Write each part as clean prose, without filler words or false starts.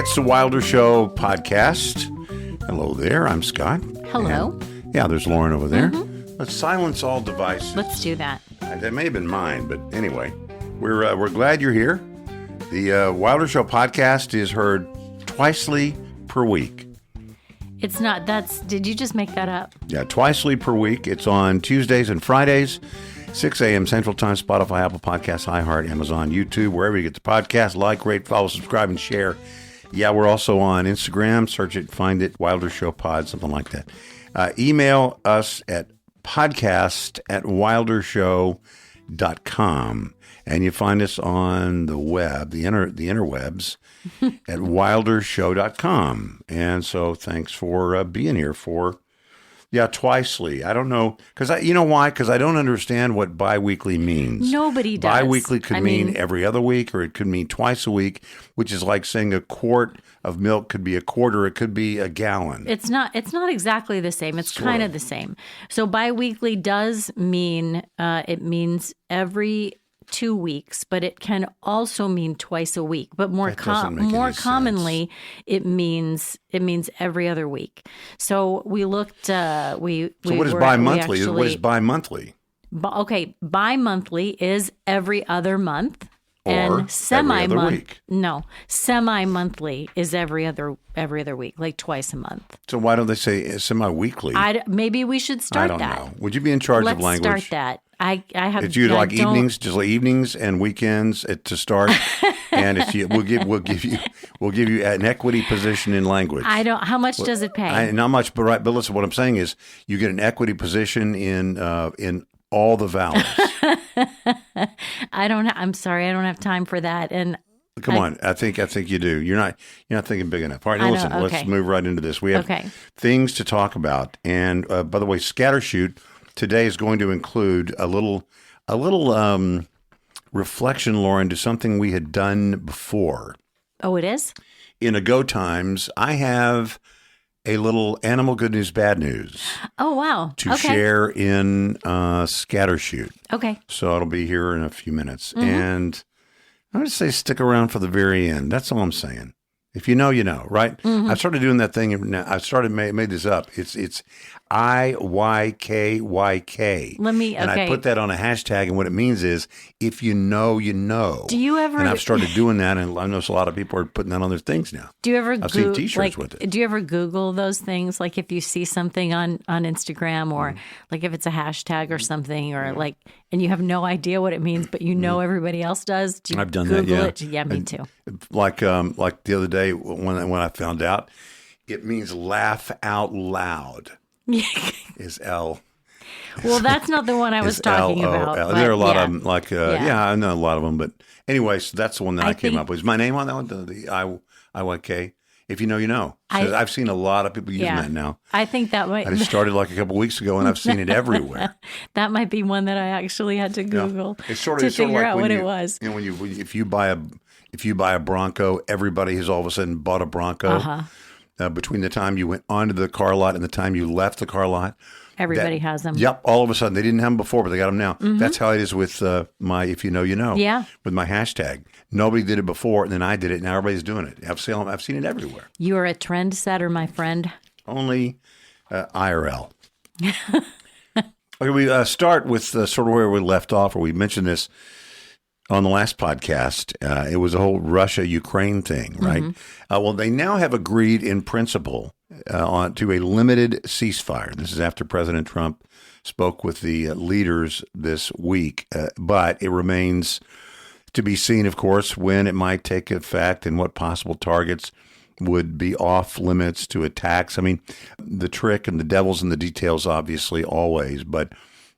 It's the Wilder Show podcast. Hello there, I'm Scott. Hello. And, there's Lauren over there. Let's silence all devices. Let's do that. That may have been mine, but anyway, we're glad you're here. The Wilder Show podcast is heard twicely per week. It's not, did you just make that up? Yeah, twicely per week. It's on Tuesdays and Fridays, 6 a.m. Central Time, Spotify, Apple Podcasts, iHeart, Amazon, YouTube, wherever you get the podcast. Like, rate, follow, subscribe, and share. Yeah, we're also on Instagram. Search it, find it, Wilder Show Pod, something like that. Email us at podcast@wildershow.com. And you find us on the web, the interwebs, at wildershow.com. And so thanks for being here for, twicely. I don't know, you know why? Because I don't understand what biweekly means. Nobody does. Biweekly could mean every other week, or it could mean twice a week, which is like saying a quart of milk could be a quarter, it could be a gallon. It's not exactly the same. It's kind of the same. So biweekly does mean, it means every 2 weeks, but it can also mean twice a week. But more commonly, it means every other week. So we looked. So what is bi-monthly? What is bi-monthly? Okay, bi-monthly is every other month, or semi-monthly is every other week, like twice a month. So why don't they say semi-weekly? Maybe we should start that. I don't know. Would you be in charge of language? Let's start that. I have. It's usually like evenings, just like evenings and weekends to start, and we'll give you an equity position in language. I don't. How much does it pay? Not much, but listen. What I'm saying is, you get an equity position in all the vowels. I'm sorry, I don't have time for that. And come on, I think you do. You're not thinking big enough. All right, listen. Okay. Let's move right into this. We have things to talk about, and by the way, Scattershoot today is going to include a little reflection, Lauren, to something we had done before. Oh, it is? In Ago Times, I have a little animal good news, bad news. Oh, wow. To share in Scattershoot. Okay. So it'll be here in a few minutes. Mm-hmm. And I'm going to say stick around for the very end. That's all I'm saying. If you know, you know, right? Mm-hmm. I started doing that thing. Made this up. It's IYKYK. And I put that on a hashtag, and what it means is, if you know, you know. Do you ever? And I've started doing that, and I notice a lot of people are putting that on their things now. Do you ever? I've seen T-shirts with it. Do you ever Google those things? Like if you see something on Instagram, or like if it's a hashtag or something, or like, and you have no idea what it means, but you know everybody else does. I've done Google that. Yeah, me too. Like the other day when I found out, it means laugh out loud. Is L. Well, that's not the one I was talking about. There are a lot of them. I know a lot of them. But anyway, so that's the one that I came up with. Is my name on that one? The IYK. If you know, you know. So I've seen a lot of people using that now. I think that might. I just started like a couple weeks ago, and I've seen it everywhere. That might be one that I actually had to Google to figure like out what it was. You know, if you buy a Bronco, everybody has all of a sudden bought a Bronco. Uh-huh. Between the time you went onto the car lot and the time you left the car lot. Everybody has them. Yep. All of a sudden. They didn't have them before, but they got them now. Mm-hmm. That's how it is with my If You Know, You Know. Yeah. With my hashtag. Nobody did it before, and then I did it. Now everybody's doing it. I've seen it everywhere. You are a trendsetter, my friend. Only IRL. Okay, we start with sort of where we left off, or we mentioned this on the last podcast. It was a whole Russia-Ukraine thing, right? Mm-hmm. Well, they now have agreed in principle to a limited ceasefire. This is after President Trump spoke with the leaders this week, but it remains to be seen, of course, when it might take effect and what possible targets would be off limits to attacks. I mean, the trick and the devil's in the details, obviously, always, but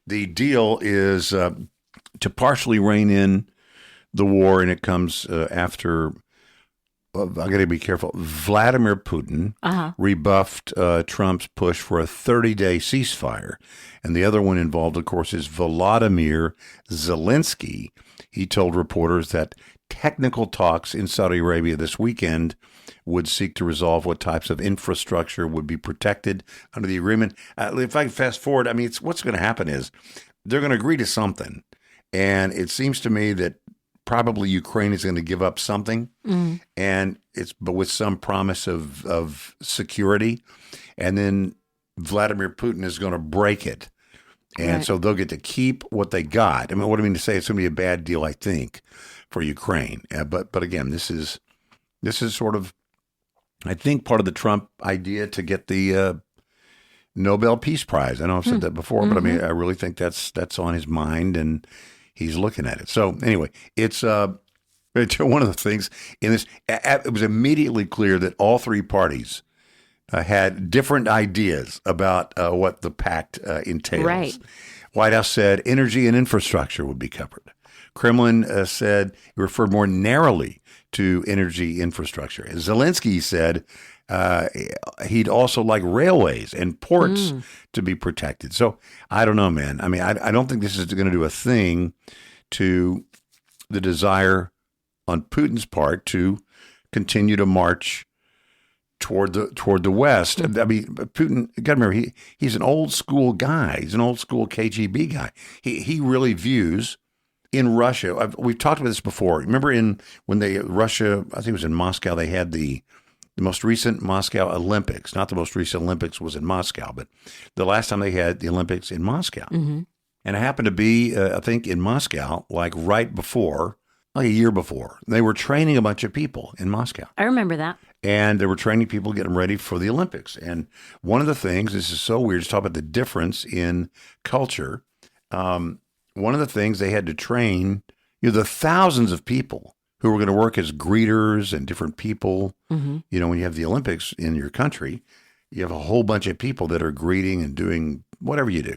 the deal is to partially rein in the war, and it comes after, I got to be careful, Vladimir Putin rebuffed Trump's push for a 30-day ceasefire. And the other one involved, of course, is Volodymyr Zelensky. He told reporters that technical talks in Saudi Arabia this weekend would seek to resolve what types of infrastructure would be protected under the agreement. If I can fast forward, what's going to happen is they're going to agree to something. And it seems to me that probably Ukraine is going to give up something, but with some promise of security, and then Vladimir Putin is going to break it, and so they'll get to keep what they got. I mean, what I mean to say, it's going to be a bad deal, I think, for Ukraine. But again, this is sort of, I think, part of the Trump idea to get the Nobel Peace Prize. I know I've said that before, but I mean, I really think that's on his mind, and he's looking at it. So anyway, it's one of the things in this. It was immediately clear that all three parties had different ideas about what the pact entails. Right. White House said energy and infrastructure would be covered. Kremlin said it referred more narrowly to energy infrastructure. Zelensky said he'd also like railways and ports to be protected. So I don't know, man. I mean, I don't think this is going to do a thing to the desire on Putin's part to continue to march toward the West. I mean, Putin, you got to remember, he's an old school guy. He's an old school KGB guy. He really views in Russia. We've talked about this before. Remember when Russia, I think it was in Moscow, they had the most recent Moscow Olympics. Not the most recent Olympics was in Moscow, but the last time they had the Olympics in Moscow. Mm-hmm. And it happened to be, I think, in Moscow, like right before, like a year before. They were training a bunch of people in Moscow. I remember that. And they were training people to get them ready for the Olympics. And one of the things, this is so weird to talk about the difference in culture. One of the things they had to train, the thousands of people who were going to work as greeters and different people. Mm-hmm. When you have the Olympics in your country, you have a whole bunch of people that are greeting and doing whatever you do.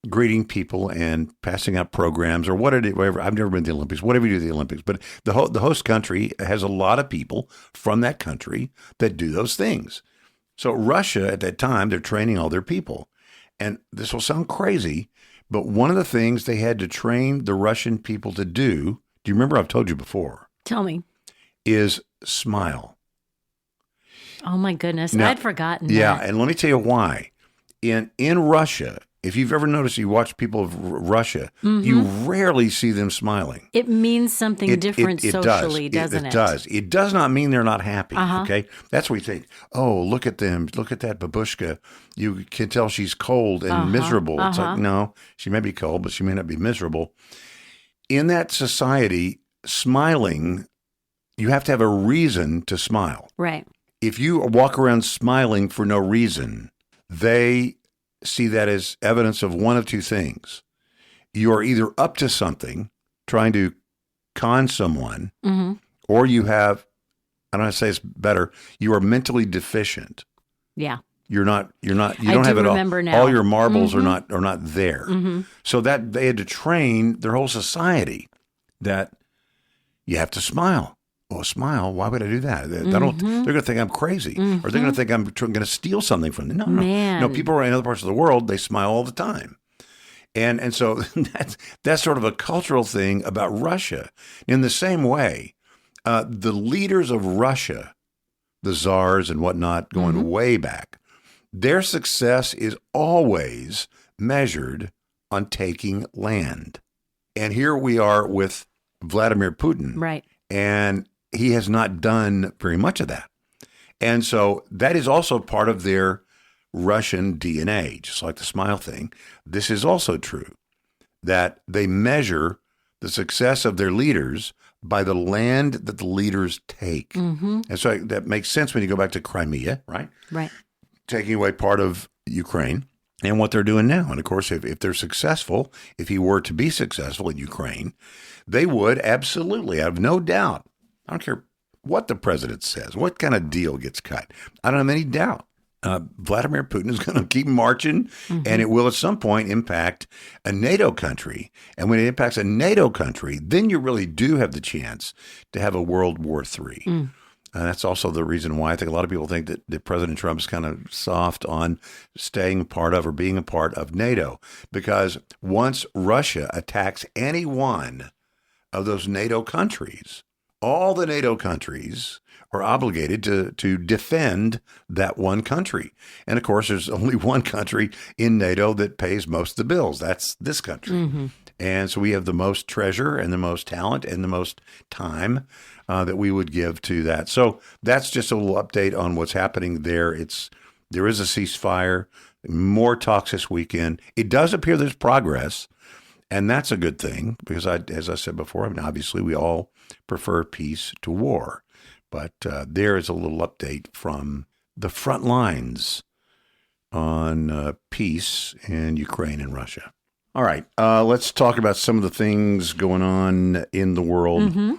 Greeting people and passing out programs or whatever. I've never been to the Olympics, whatever you do at the Olympics. But the host country has a lot of people from that country that do those things. So Russia, at that time, they're training all their people. And this will sound crazy, but one of the things they had to train the Russian people to do you remember I've told you before? Tell me. Is smile. Oh, my goodness. Now, I'd forgotten Yeah, that. and let me tell you why. In Russia, if you've ever noticed, you watch people of Russia, you rarely see them smiling. It means something different socially, doesn't it? It does. It does not mean they're not happy, okay? That's what we think. Oh, look at them. Look at that babushka. You can tell she's cold and miserable. It's like, no, she may be cold, but she may not be miserable. In that society, smiling, you have to have a reason to smile. Right. If you walk around smiling for no reason, they see that as evidence of one of two things. You are either up to something, trying to con someone, or you have, I don't know how to say this better, you are mentally deficient. Yeah. You don't have it all. Now. All your marbles are not there. So that they had to train their whole society that you have to smile. Oh, smile? Why would I do that? They're going to think I'm crazy, or they're going to think I'm going to steal something from them. No. People in other parts of the world, they smile all the time, and so that's sort of a cultural thing about Russia. In the same way, the leaders of Russia, the czars and whatnot, going way back, their success is always measured on taking land. And here we are with Vladimir Putin, right? And he has not done very much of that. And so that is also part of their Russian DNA, just like the smile thing. This is also true, that they measure the success of their leaders by the land that the leaders take. And so that makes sense when you go back to Crimea, right? Right. Taking away part of Ukraine and what they're doing now. And of course, if they're successful, if he were to be successful in Ukraine, they would absolutely, I have no doubt. I don't care what the president says, what kind of deal gets cut. I don't have any doubt. Vladimir Putin is going to keep marching, and it will at some point impact a NATO country. And when it impacts a NATO country, then you really do have the chance to have a World War III. And that's also the reason why I think a lot of people think that President Trump is kind of soft on staying part of or being a part of NATO. Because once Russia attacks any one of those NATO countries, all the NATO countries are obligated to defend that one country. And of course, there's only one country in NATO that pays most of the bills. That's this country. And so we have the most treasure and the most talent and the most time that we would give to that. So that's just a little update on what's happening there. There is a ceasefire, more talks this weekend. It does appear there's progress, and that's a good thing because, as I said before, I mean, obviously we all prefer peace to war. But there is a little update from the front lines on peace in Ukraine and Russia. All right, let's talk about some of the things going on in the world. Mm-hmm.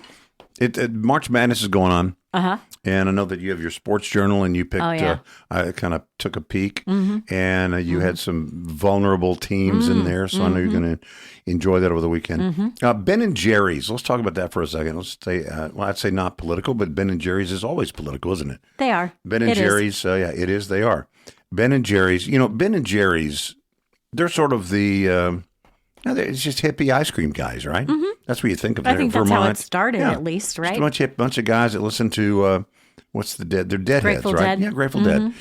March Madness is going on. Uh-huh. And I know that you have your sports journal, and you picked. I kind of took a peek, and you had some vulnerable teams in there. So I know you're going to enjoy that over the weekend. Ben and Jerry's. Let's talk about that for a second. Let's say, I'd say not political, but Ben and Jerry's is always political, isn't it? They are. Ben and Jerry's. Yeah, it is. They are. Ben and Jerry's. Ben and Jerry's. They're sort of the. It's just hippie ice cream guys, right? Mm-hmm. That's what you think of. I think that's Vermont. how it started, at least, right? Just a bunch of guys that listen to they're Deadheads, Grateful right? Dead. Yeah, Grateful Dead.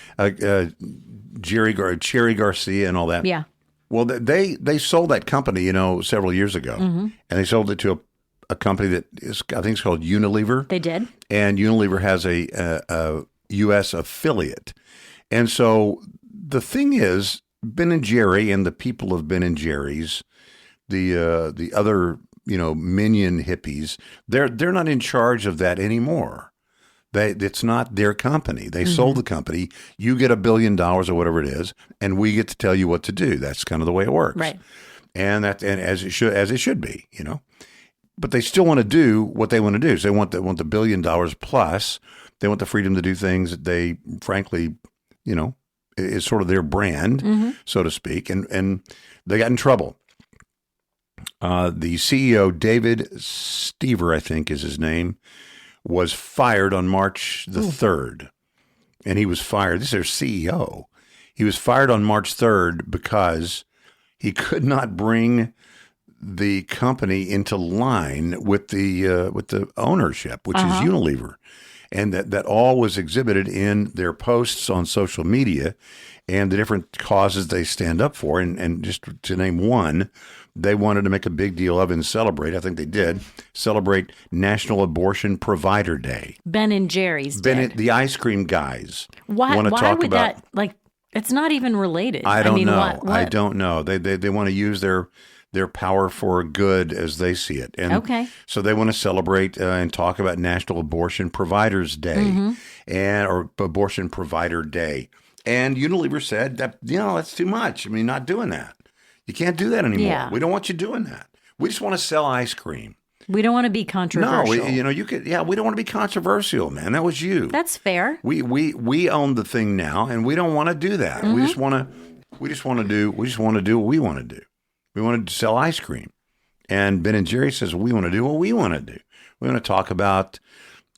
Cherry Garcia and all that. Yeah. Well, they sold that company, several years ago, and they sold it to a company that I think it's called Unilever. They did, and Unilever has a U.S. affiliate, and so the thing is, Ben and Jerry and the people of Ben and Jerry's. The other minion hippies, they're not in charge of that anymore. It's not their company. They sold the company. You get $1 billion or whatever it is, and we get to tell you what to do. That's kind of the way it works, right? And as it should be, But they still want to do what they want to do. So they want the $1 billion plus. They want the freedom to do things that they, frankly, is sort of their brand, so to speak. And they got in trouble. The CEO, David Stever, I think is his name, was fired on March the 3rd. And he was fired. This is their CEO. He was fired on March 3rd because he could not bring the company into line with the ownership, which is Unilever. And that all was exhibited in their posts on social media and the different causes they stand up for. And just to name one, they wanted to make a big deal of and celebrate. I think they did celebrate National Abortion Provider Day. Ben and Jerry's did. The ice cream guys. Why would that, it's not even related. I don't know. I don't know. They want to use their power for good as they see it. And so they want to celebrate and talk about National Abortion Providers Day or Abortion Provider Day. And Unilever said that, that's too much. I mean, not doing that. You can't do that anymore. Yeah. We don't want you doing that. We just want to sell ice cream. We don't want to be controversial. No, we don't want to be controversial, man. That was you. That's fair. We own the thing now, and we don't want to do that. We just want to do what we want to do. We want to sell ice cream. And Ben and Jerry says we want to do what we want to do. We want to talk about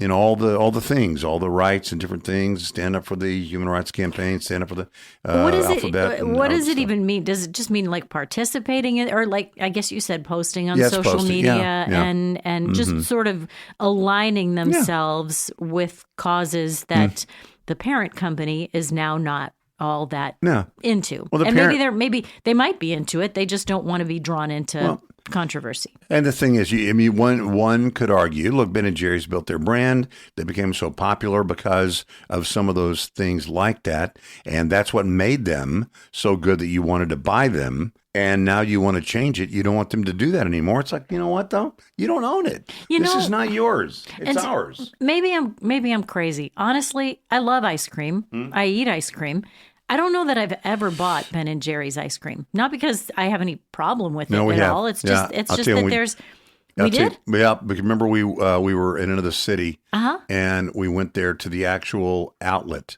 all the things, all the rights and different things. Stand up for the Human Rights Campaign. Stand up for the alphabet. What does it even mean? Does it just mean participating in, or I guess you said posting on social media and just sort of aligning themselves with causes that the parent company is now not all that into. Well, and maybe they might be into it. They just don't want to be drawn into controversy. And the thing is, one could argue, look, Ben and Jerry's built their brand. They became so popular because of some of those things like that. And that's what made them so good that you wanted to buy them. And now you want to change it. You don't want them to do that anymore. It's like, you know what, though? You don't own it. This is not yours. It's ours. Maybe I'm crazy. Honestly, I love ice cream. I eat ice cream. I don't know that I've ever bought Ben and Jerry's ice cream. Not because I have any problem with it at all. It's just that there's. We did? Yeah, but remember we were in another city, and we went there to the actual outlet.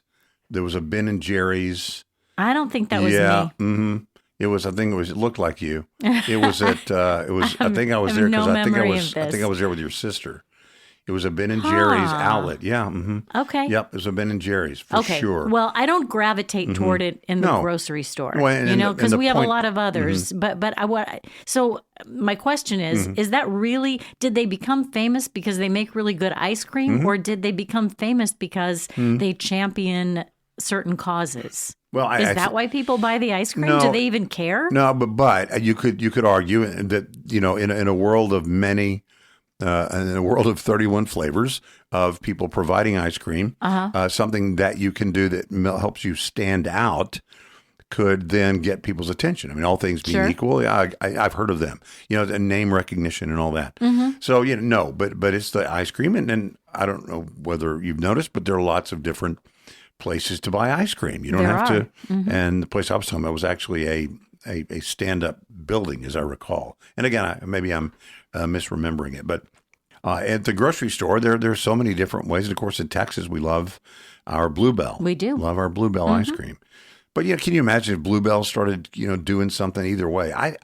There was a Ben and Jerry's. I don't think that was me. Mm-hmm. It was. I think it was. It looked like you. It was at. It was. I think I was there because I think I was there with your sister. It was a Ben and Jerry's outlet. Yeah. Mm-hmm. Okay. Yep. It was a Ben and Jerry's for sure. Well, I don't gravitate toward it in the grocery store, because we have a lot of others. So my question is that really, did they become famous because they make really good ice cream, or did they become famous because they champion certain causes. Well, is that why people buy the ice cream? No, Do they even care? No, but you could argue that in a world of many, in a world of 31 flavors of people providing ice cream, something that you can do that helps you stand out could then get people's attention. I mean, all things being equal, I've heard of them. And name recognition and all that. So no, but it's the ice cream, and I don't know whether you've noticed, but there are lots of different places to buy ice cream. You don't have to. And the place I was talking about was actually a stand-up building, as I recall. And again, maybe I'm misremembering it. But at the grocery store, there's so many different ways. And of course, in Texas, we love our Bluebell. We do. Love our Bluebell ice cream. But can you imagine if Bluebell started, doing something either way? I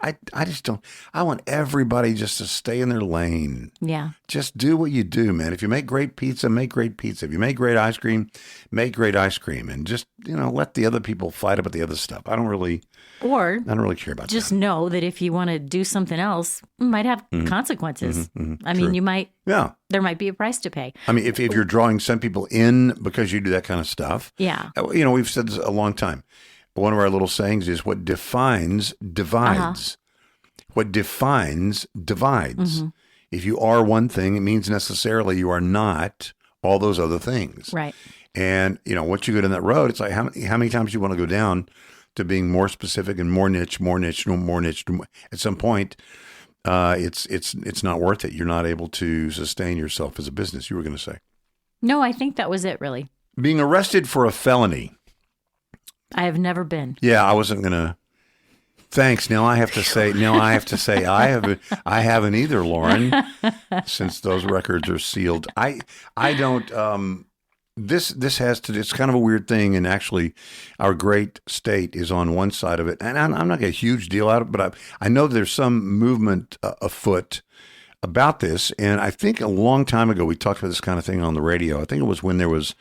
just don't. I want everybody just to stay in their lane. Yeah. Just do what you do, man. If you make great pizza, make great pizza. If you make great ice cream, make great ice cream, and just let the other people fight about the other stuff. I don't really care about just that. know that if you want to do something else, it might have consequences. I mean, you might. Yeah. There might be a price to pay. I mean, if you're drawing some people in because you do that kind of stuff. Yeah. We've said this a long time. One of our little sayings is what defines divides. What defines divides. If you are one thing, it means necessarily you are not all those other things. Right. And, once you go down that road, it's like how many times you want to go down to being more specific and more niche. At some point, it's not worth it. You're not able to sustain yourself as a business, you were going to say. No, I think that was it, really. Being arrested for a felony. I have never been. Yeah, I wasn't going to. Thanks. Now I have to say I haven't either, Lauren, since those records are sealed. I don't. This has to. It's kind of a weird thing, and actually, our great state is on one side of it, and I'm not getting a huge deal out of it, but I know there's some movement afoot about this, and I think a long time ago we talked about this kind of thing on the radio. I think it was when there was.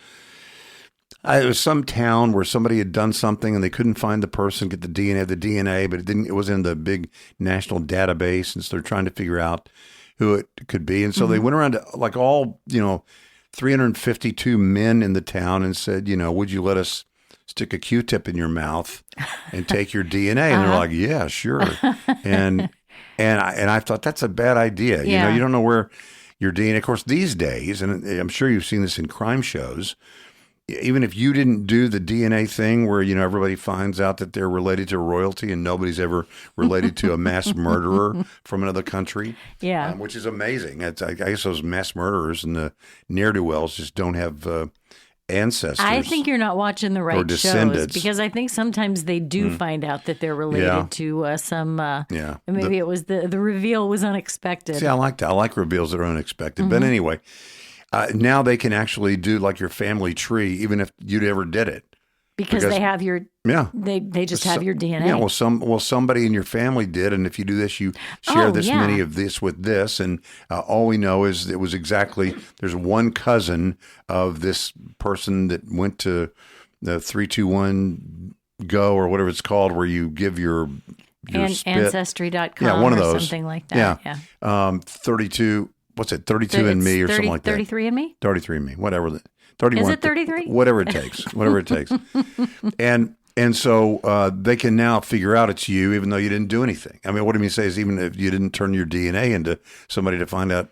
It was some town where somebody had done something and they couldn't find the person, get the DNA, but it wasn't in the big national database. And so they're trying to figure out who it could be. And so they went around to like all, 352 men in the town and said, would you let us stick a Q-tip in your mouth and take your DNA? And they're like, yeah, sure. And I thought that's a bad idea. Yeah. You don't know where your DNA, of course, these days, and I'm sure you've seen this in crime shows, even if you didn't do the DNA thing where, everybody finds out that they're related to royalty and nobody's ever related to a mass murderer from another country. Yeah. Which is amazing. I guess those mass murderers and the ne'er-do-wells just don't have ancestors. I think you're not watching the right shows because I think sometimes they do find out that they're related to some, maybe it was the reveal was unexpected. See, I like that. I like reveals that are unexpected. But anyway, now they can actually do like your family tree, even if you never did it. Because they have your they just have your DNA. Yeah, well somebody in your family did, and if you do this, you share many of this with this, and all we know is it was exactly there's one cousin of this person that went to the 321 Go or whatever it's called, where you give your spit. Ancestry.com one of or those. something like that. Yeah. 32. What's it? 32 and me or something like that. 33 and me. 33 and me. Whatever. 31. Is it 33? Whatever it takes. Whatever it takes. And so they can now figure out it's you, even though you didn't do anything. I mean, what I mean to say is, even if you didn't turn your DNA into somebody to find out,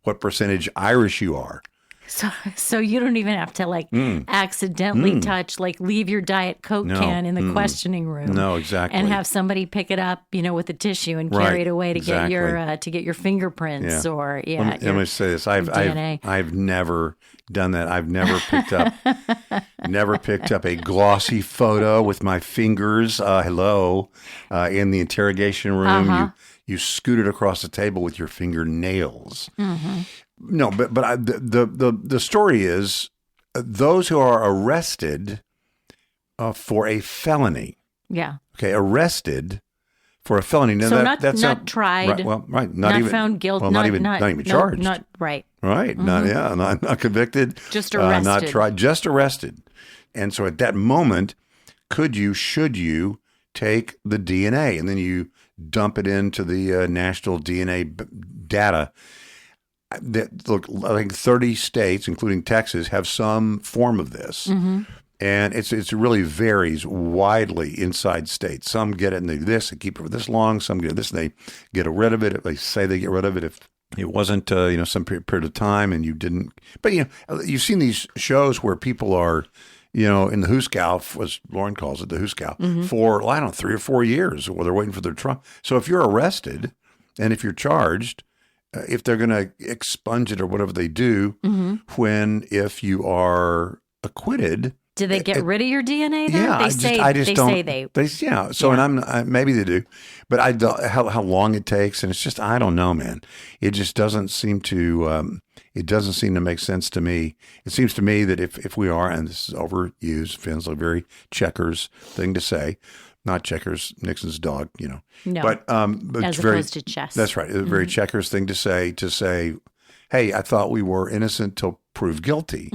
what percentage Irish you are. So you don't even have to accidentally touch, leave your Diet Coke can in the questioning room. No, exactly. And have somebody pick it up, with a tissue and carry it away to get your fingerprints or Let me say this: I've never done that. I've never picked up a glossy photo with my fingers. In the interrogation room, you scoot it across the table with your fingernails. No, but the story is those who are arrested for a felony. Yeah. Okay, arrested for a felony. Now, so that's not tried. Not not even found guilty. Well, not even charged. Not right. Right. Not convicted. Just arrested. Not tried. Just arrested. And so at that moment, should you take the DNA and then you dump it into the national DNA data? Look, I think 30 states, including Texas, have some form of this. And it really varies widely inside states. Some get it and they do this and keep it for this long. Some get this and they get rid of it. They say they get rid of it if it wasn't, some period of time and you didn't. But, you've seen these shows where people are, in the hoosegow, as Lauren calls it, the hoosegow, for, 3 or 4 years while they're waiting for their trial. So if you're arrested and if you're charged, if they're going to expunge it or whatever they do, if you are acquitted. Do they get rid of your DNA then? Yeah, So, Yeah. and maybe they do, but how long it takes, and it's just, I don't know, man. It just doesn't seem to, make sense to me. It seems to me that if we are, and this is overused, Finn's a very checkers thing to say, not checkers, Nixon's dog, No, but as opposed to chess. That's right. It's a very checkers thing to say, hey, I thought we were innocent till proved guilty.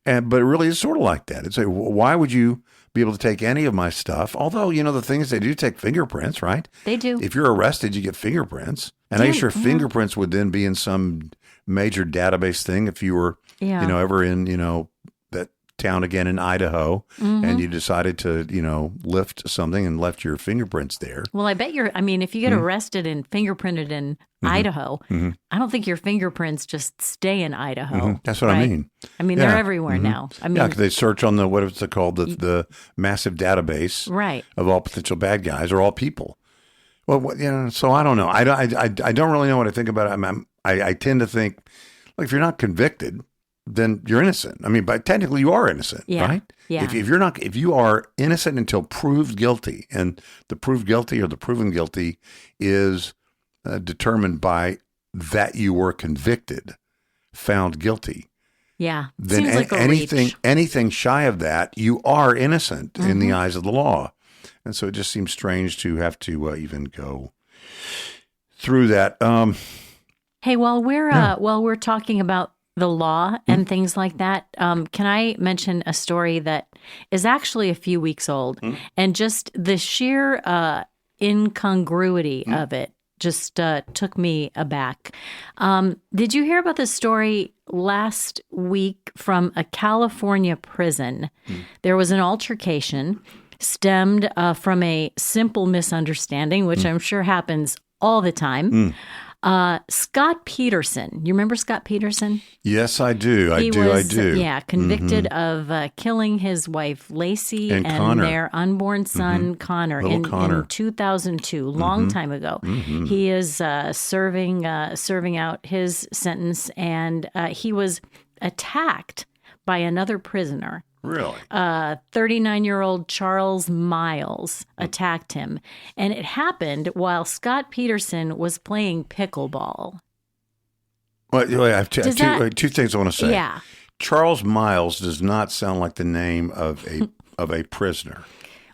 But it really is sort of like that. It's like, why would you be able to take any of my stuff? Although, the thing is, they do take fingerprints, right? They do. If you're arrested, you get fingerprints. And I'm sure fingerprints would then be in some major database thing if you were, ever in, that town again in Idaho and you decided to, lift something and left your fingerprints there. Well, I bet if you get arrested and fingerprinted in Idaho, I don't think your fingerprints just stay in Idaho. That's what I mean. They're everywhere now. Because they search on what is it called, the massive database of all potential bad guys or all people. Well, so I don't know. I don't really know what I think about it. I tend to think, if you're not convicted, then you're innocent. But technically you are innocent, right? Yeah. If you are innocent until proved guilty, and the proved guilty or the proven guilty is determined by that you were convicted, found guilty. Yeah. Then Seems like anything shy of that, you are innocent in the eyes of the law. And so it just seems strange to have to even go through that. Hey, while we're talking about the law and things like that, can I mention a story that is actually a few weeks old, and just the sheer incongruity of it just took me aback. Did you hear about this story last week from a California prison? There was an altercation stemmed from a simple misunderstanding, which I'm sure happens all the time. Scott Peterson. You remember Scott Peterson? Yes, I do. I do. Yeah, convicted of killing his wife, Lacey, and their unborn son, Connor, in 2002, long time ago. He is serving out his sentence, and he was attacked by another prisoner. Really? 39-year-old Charles Miles attacked him. And it happened while Scott Peterson was playing pickleball. Well, I have two things I want to say. Yeah. Charles Miles does not sound like the name of a prisoner.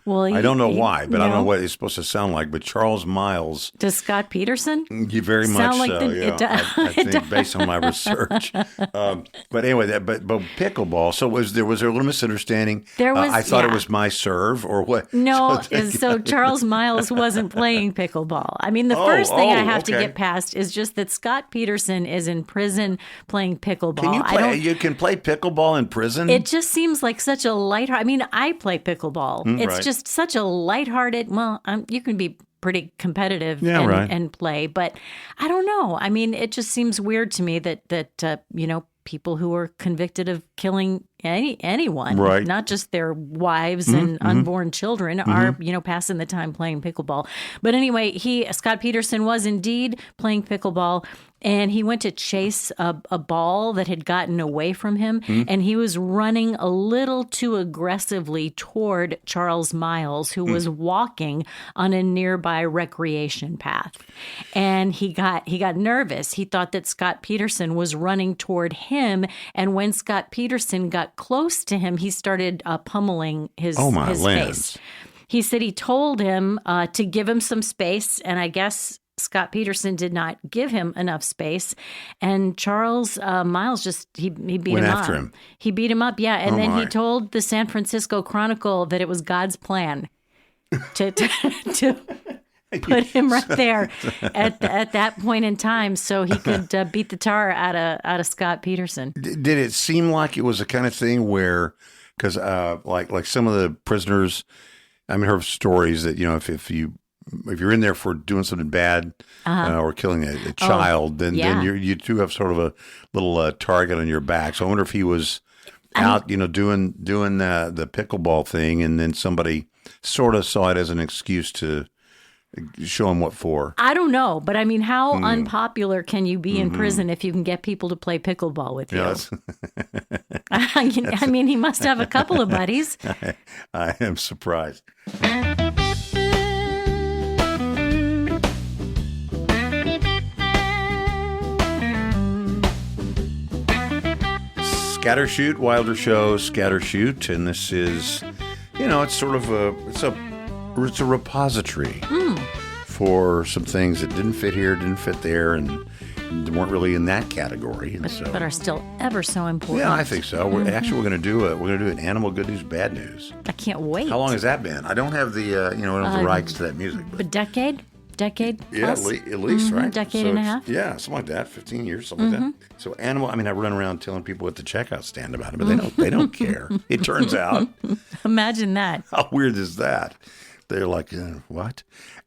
Well, I don't know why, but I don't know what it's supposed to sound like. But Charles Miles. Does Scott Peterson? You very much sound like so. I think based on my research. But anyway, but pickleball. So there was a little misunderstanding. I thought it was my serve or what? No. So Charles Miles wasn't playing pickleball. The first thing I have to get past is just that Scott Peterson is in prison playing pickleball. Can you can play pickleball in prison? It just seems like such a lighthearted. I play pickleball. It's just such a lighthearted. Well, you can be pretty competitive and play, but I don't know. It just seems weird to me that people who are convicted of killing anyone, not just their wives and unborn children, are passing the time playing pickleball. But anyway, Scott Peterson was indeed playing pickleball. And he went to chase a ball that had gotten away from him, and he was running a little too aggressively toward Charles Miles, who was walking on a nearby recreation path. And he got nervous. He thought that Scott Peterson was running toward him, and when Scott Peterson got close to him, he started pummeling his face. He said he told him to give him some space, and I guess Scott Peterson did not give him enough space, and Charles Miles he beat him up. After him. He beat him up, yeah. And then he told the San Francisco Chronicle that it was God's plan to put him right there at that point in time, so he could beat the tar out of Scott Peterson. Did it seem like it was a kind of thing where because like some of the prisoners, I mean, heard stories that if you're in there for doing something bad or killing a child, then you do have sort of a little target on your back. So I wonder if he was out, doing the pickleball thing, and then somebody sort of saw it as an excuse to show him what for. I don't know, but I mean, how unpopular can you be in prison if you can get people to play pickleball with you? Yes. I mean, he must have a couple of buddies. I am surprised. Scattershoot, Wilder Show, Scattershoot, and this is, it's sort of it's a repository for some things that didn't fit here, didn't fit there, and weren't really in that category, and but are still ever so important. Yeah, I think so. We're going to do an animal good news, bad news. I can't wait. How long has that been? I don't have the the rights to that music. But a decade yeah, plus? at least, right? Decade and a half. Yeah, something like that. 15 years, something like that. So animal. I mean, I run around telling people at the checkout stand about it, but they don't care. It turns out. Imagine that. How weird is that? They're like, what?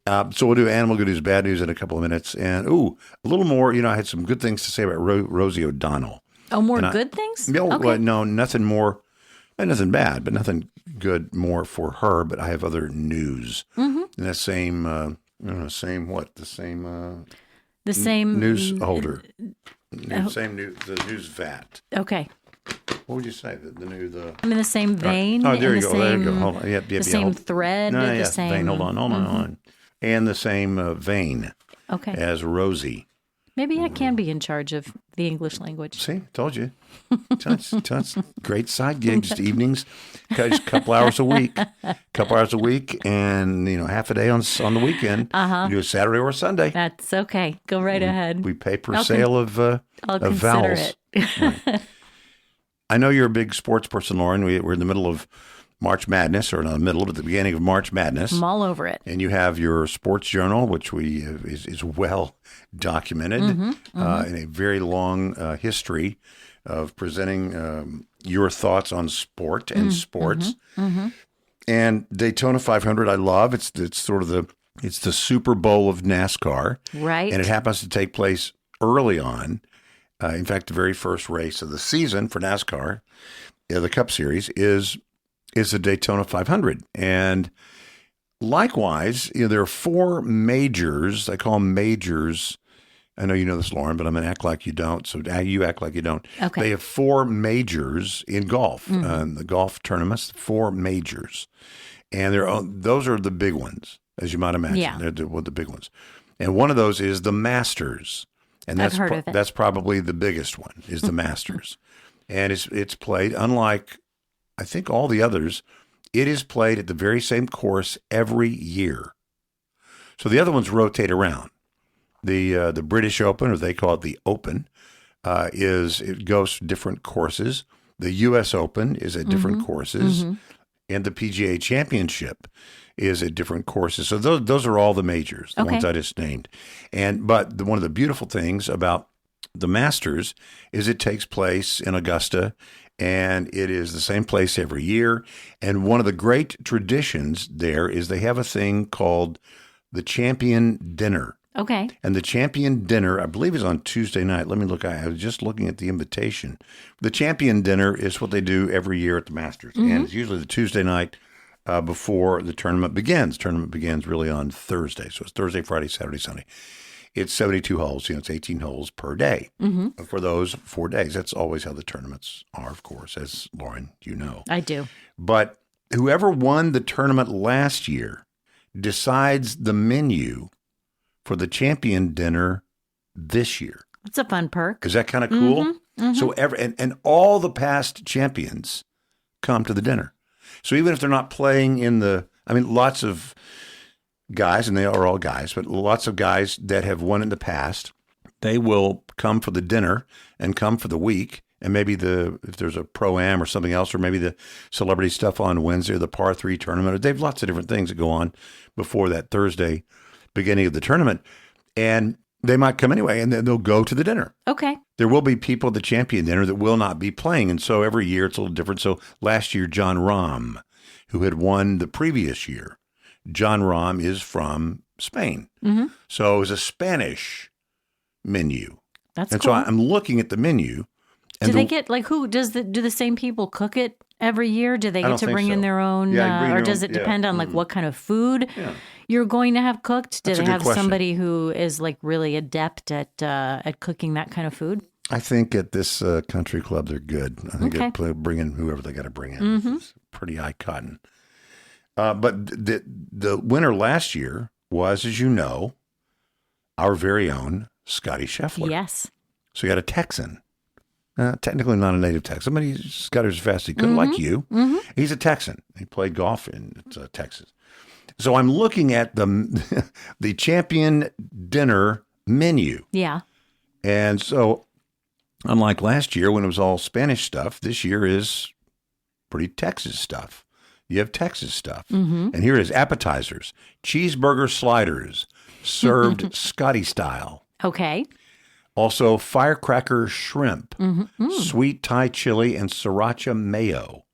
So we'll do animal good news, bad news in a couple of minutes, and a little more. I had some good things to say about Rosie O'Donnell. Oh, more good things? No, okay. No, nothing more. Nothing bad, but nothing good more for her. But I have other news. In that same. The same news holder. The news vat. Okay. What would you say? I'm in the same vein. Oh, there you go. There you go. Hold on. The same thread. No, the same vein. Hold on. And the same vein. Okay. As Rosie. Maybe I can be in charge of the English language. See, told you. Tons. Great side gigs, evenings, just a couple hours a week, and half a day on the weekend. You do a Saturday or a Sunday. That's okay. Go right ahead. We pay per sale of I'll consider vowels. It. Right. I know you're a big sports person, Lauren. We're in the middle of March Madness, or not the middle, but the beginning of March Madness. I'm all over it. And you have your sports journal, which is well documented in a very long history of presenting your thoughts on sport and sports. And Daytona 500, I love. It's sort of it's the Super Bowl of NASCAR, right? And it happens to take place early on. In fact, the very first race of the season for NASCAR, the Cup Series, is the Daytona 500. And likewise, there are four majors. I call them majors. I know you know this, Lauren, but I'm going to act like you don't. So you act like you don't. Okay. They have four majors in golf, the golf tournaments, four majors. And those are the big ones, as you might imagine. Yeah. They're the big ones. And one of those is the Masters. And I've heard of it. That's probably the biggest one, is the Masters. And it's played, unlike I think all the others, it is played at the very same course every year. So the other ones rotate around. The British Open, or they call it the Open, it goes to different courses. The U.S. Open is at different courses, and the PGA Championship is at different courses. So those are all the majors, the ones I just named. But one of the beautiful things about the Masters is it takes place in Augusta, and it is the same place every year. And one of the great traditions there is they have a thing called the Champion Dinner. Okay. And the Champion Dinner, I believe, is on Tuesday night. Let me look. I was just looking at the invitation. The Champion Dinner is what they do every year at the Masters. And it's usually the Tuesday night before the tournament begins. Tournament begins really on Thursday. So it's Thursday, Friday, Saturday, Sunday. It's 72 holes. It's 18 holes per day for those 4 days. That's always how the tournaments are, of course, as Lauren, you know. I do. But whoever won the tournament last year decides the menu for the Champion Dinner this year. It's a fun perk. Is that kind of cool? So and all the past champions come to the dinner. So even if they're not playing lots of guys, and they are all guys, but lots of guys that have won in the past, they will come for the dinner and come for the week. And maybe if there's a pro-am or something else, or maybe the celebrity stuff on Wednesday, or the par 3 tournament, or they have lots of different things that go on before that Thursday beginning of the tournament. And They might come anyway, and then they'll go to the dinner. Okay. There will be people at the champion dinner that will not be playing, and so every year it's a little different. So last year, John Rahm, who had won the previous year, John Rahm is from Spain. Mm-hmm. So it was a Spanish menu. That's and cool. so I'm looking at the menu. And do they get, like, do the same people cook it every year? Do they get to bring in their own, or does it depend on like what kind of food you're going to have cooked? Do they have somebody who is like really adept at cooking that kind of food? I think at this country club, they're good. I think they bring in whoever they got to bring in. Mm-hmm. It's pretty high cotton. But the winner last year was, as you know, our very own Scotty Scheffler. Yes. So you got a Texan. Technically not a native Texan, but he's got as fast as he could, like you. Mm-hmm. He's a Texan. He played golf in Texas. So I'm looking at the champion dinner menu. Yeah. And so unlike last year when it was all Spanish stuff, this year is pretty Texas stuff. You have Texas stuff. Mm-hmm. And here it is, appetizers, cheeseburger sliders, served Scotty style. Okay. Also, firecracker shrimp, sweet Thai chili, and sriracha mayo.